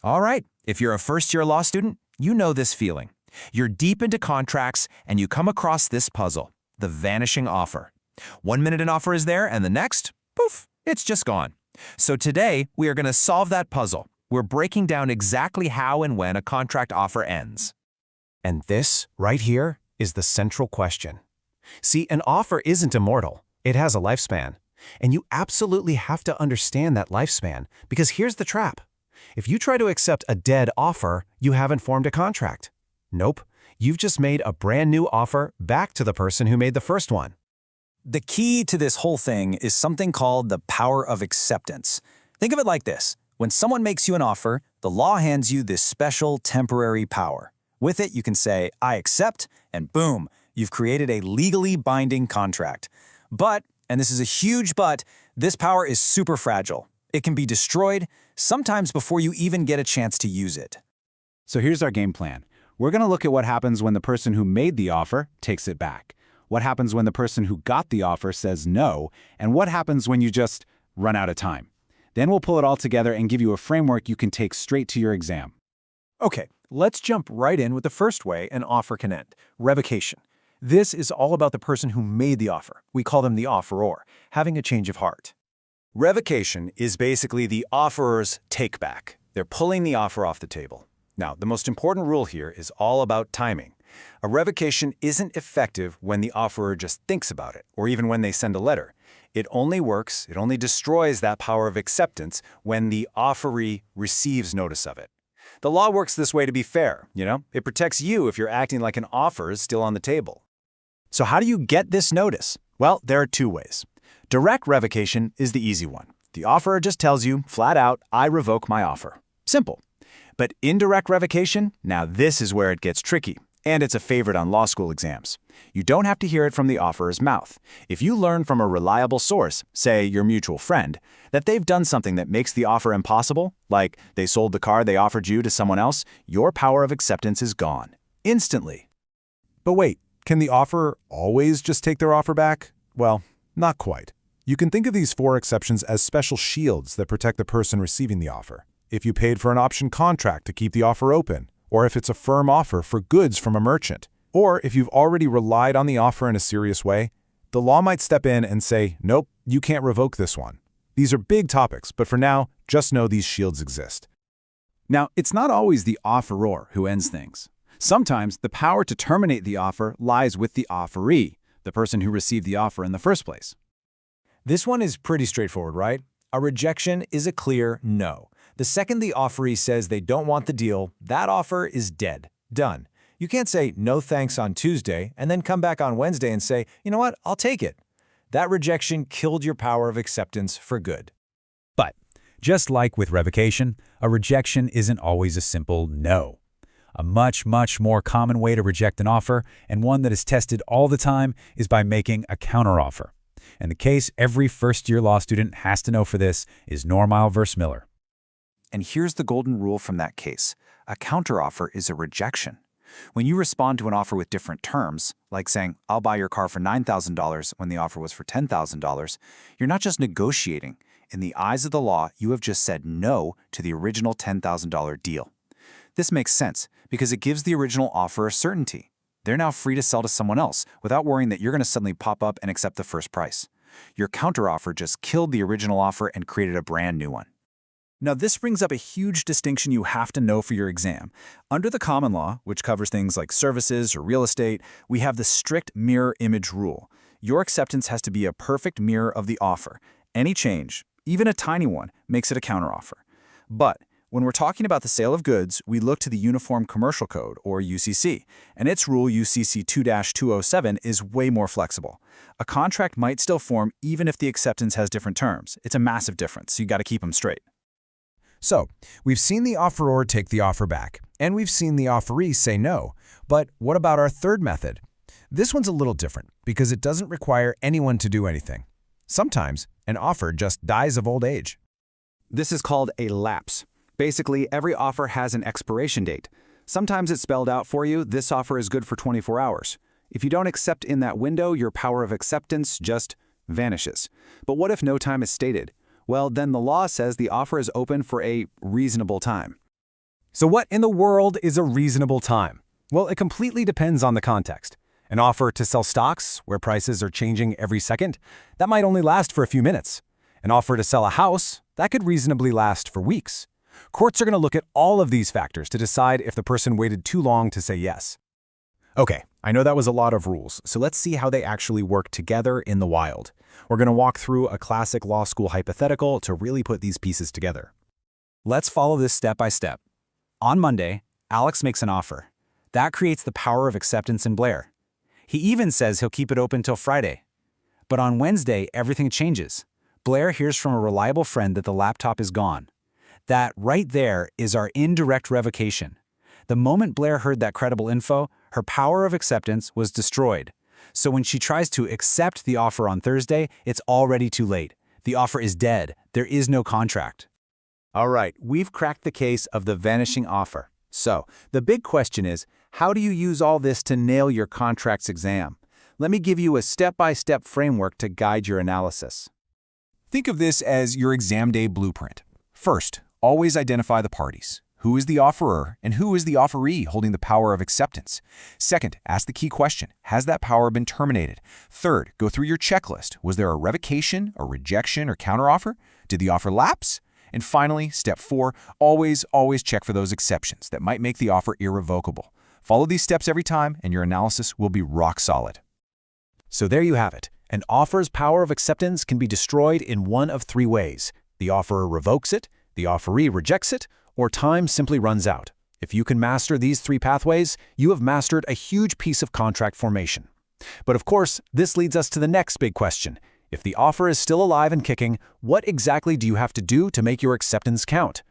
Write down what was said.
All right, if you're a first-year law student, you know this feeling. You're deep into contracts and you come across this puzzle, the vanishing offer. 1 minute an offer is there and the next, poof, it's just gone. So today, we are going to solve that puzzle. We're breaking down exactly how and when a contract offer ends. And this, right here, is the central question. See, an offer isn't immortal. It has a lifespan. And you absolutely have to understand that lifespan, because here's the trap. If you try to accept a dead offer, you haven't formed a contract. Nope, you've just made a brand new offer back to the person who made the first one. The key to this whole thing is something called the power of acceptance. Think of it like this. When someone makes you an offer, the law hands you this special temporary power. With it, you can say, "I accept," and boom, you've created a legally binding contract. But, and this is a huge but, this power is super fragile. It can be destroyed, sometimes before you even get a chance to use it. So here's our game plan. We're going to look at what happens when the person who made the offer takes it back. What happens when the person who got the offer says no, and what happens when you just run out of time. Then we'll pull it all together and give you a framework you can take straight to your exam. Okay, let's jump right in with the first way an offer can end, revocation. This is all about the person who made the offer. We call them the offeror, having a change of heart. Revocation is basically the offeror's take-back. They're pulling the offer off the table. Now, the most important rule here is all about timing. A revocation isn't effective when the offeror just thinks about it, or even when they send a letter. It only works, it only destroys that power of acceptance when the offeree receives notice of it. The law works this way to be fair, It protects you if you're acting like an offer is still on the table. So how do you get this notice? Well, there are two ways. Direct revocation is the easy one. The offeror just tells you, flat out, "I revoke my offer." Simple. But indirect revocation, now this is where it gets tricky. And it's a favorite on law school exams. You don't have to hear it from the offeror's mouth. If you learn from a reliable source, say your mutual friend, that they've done something that makes the offer impossible, like they sold the car they offered you to someone else, your power of acceptance is gone. Instantly. But wait, can the offeror always just take their offer back? Well, not quite. You can think of these 4 exceptions as special shields that protect the person receiving the offer. If you paid for an option contract to keep the offer open, or if it's a firm offer for goods from a merchant, or if you've already relied on the offer in a serious way, the law might step in and say, nope, you can't revoke this one. These are big topics, but for now, just know these shields exist. Now, it's not always the offeror who ends things. Sometimes the power to terminate the offer lies with the offeree, the person who received the offer in the first place. This one is pretty straightforward, right? A rejection is a clear no. The second the offeree says they don't want the deal, that offer is dead. Done. You can't say no thanks on Tuesday and then come back on Wednesday and say, you know what, I'll take it. That rejection killed your power of acceptance for good. But, just like with revocation, a rejection isn't always a simple no. A much more common way to reject an offer, and one that is tested all the time, is by making a counteroffer. And the case every first-year law student has to know for this is Normile versus Miller. And here's the golden rule from that case. A counteroffer is a rejection. When you respond to an offer with different terms, like saying, "I'll buy your car for $9,000 when the offer was for $10,000, you're not just negotiating. In the eyes of the law, you have just said no to the original $10,000 deal. This makes sense because it gives the original offerer certainty. They're now free to sell to someone else without worrying that you're going to suddenly pop up and accept the first price. Your counteroffer just killed the original offer and created a brand new one. Now, this brings up a huge distinction you have to know for your exam. Under the common law, which covers things like services or real estate, we have the strict mirror image rule. Your acceptance has to be a perfect mirror of the offer. Any change, even a tiny one, makes it a counteroffer. But when we're talking about the sale of goods, we look to the Uniform Commercial Code, or UCC, and its rule UCC 2-207 is way more flexible. A contract might still form even if the acceptance has different terms. It's a massive difference, so you got to keep them straight. So, we've seen the offeror take the offer back, and we've seen the offeree say no. But what about our third method? This one's a little different because it doesn't require anyone to do anything. Sometimes, an offer just dies of old age. This is called a lapse. Basically, every offer has an expiration date. Sometimes it's spelled out for you, this offer is good for 24 hours. If you don't accept in that window, your power of acceptance just vanishes. But what if no time is stated? Well, then the law says the offer is open for a reasonable time. So what in the world is a reasonable time? Well, it completely depends on the context. An offer to sell stocks, where prices are changing every second, that might only last for a few minutes. An offer to sell a house, that could reasonably last for weeks. Courts are going to look at all of these factors to decide if the person waited too long to say yes. Okay, I know that was a lot of rules, so let's see how they actually work together in the wild. We're going to walk through a classic law school hypothetical to really put these pieces together. Let's follow this step by step. On Monday, Alex makes an offer. That creates the power of acceptance in Blair. He even says he'll keep it open till Friday. But on Wednesday, everything changes. Blair hears from a reliable friend that the laptop is gone. That right there is our indirect revocation. The moment Blair heard that credible info, her power of acceptance was destroyed. So when she tries to accept the offer on Thursday, it's already too late. The offer is dead. There is no contract. All right, we've cracked the case of the vanishing offer. So, the big question is, how do you use all this to nail your contracts exam? Let me give you a step-by-step framework to guide your analysis. Think of this as your exam day blueprint. First, always identify the parties. Who is the offeror and who is the offeree holding the power of acceptance? Second, ask the key question, has that power been terminated? Third, go through your checklist. Was there a revocation, a rejection, or counteroffer? Did the offer lapse? And finally, step 4, always check for those exceptions that might make the offer irrevocable. Follow these steps every time and your analysis will be rock solid. So there you have it. An offer's power of acceptance can be destroyed in one of 3 ways. The offeror revokes it, the offeree rejects it, or time simply runs out. If you can master these 3 pathways, you have mastered a huge piece of contract formation. But of course, this leads us to the next big question. If the offer is still alive and kicking, what exactly do you have to do to make your acceptance count?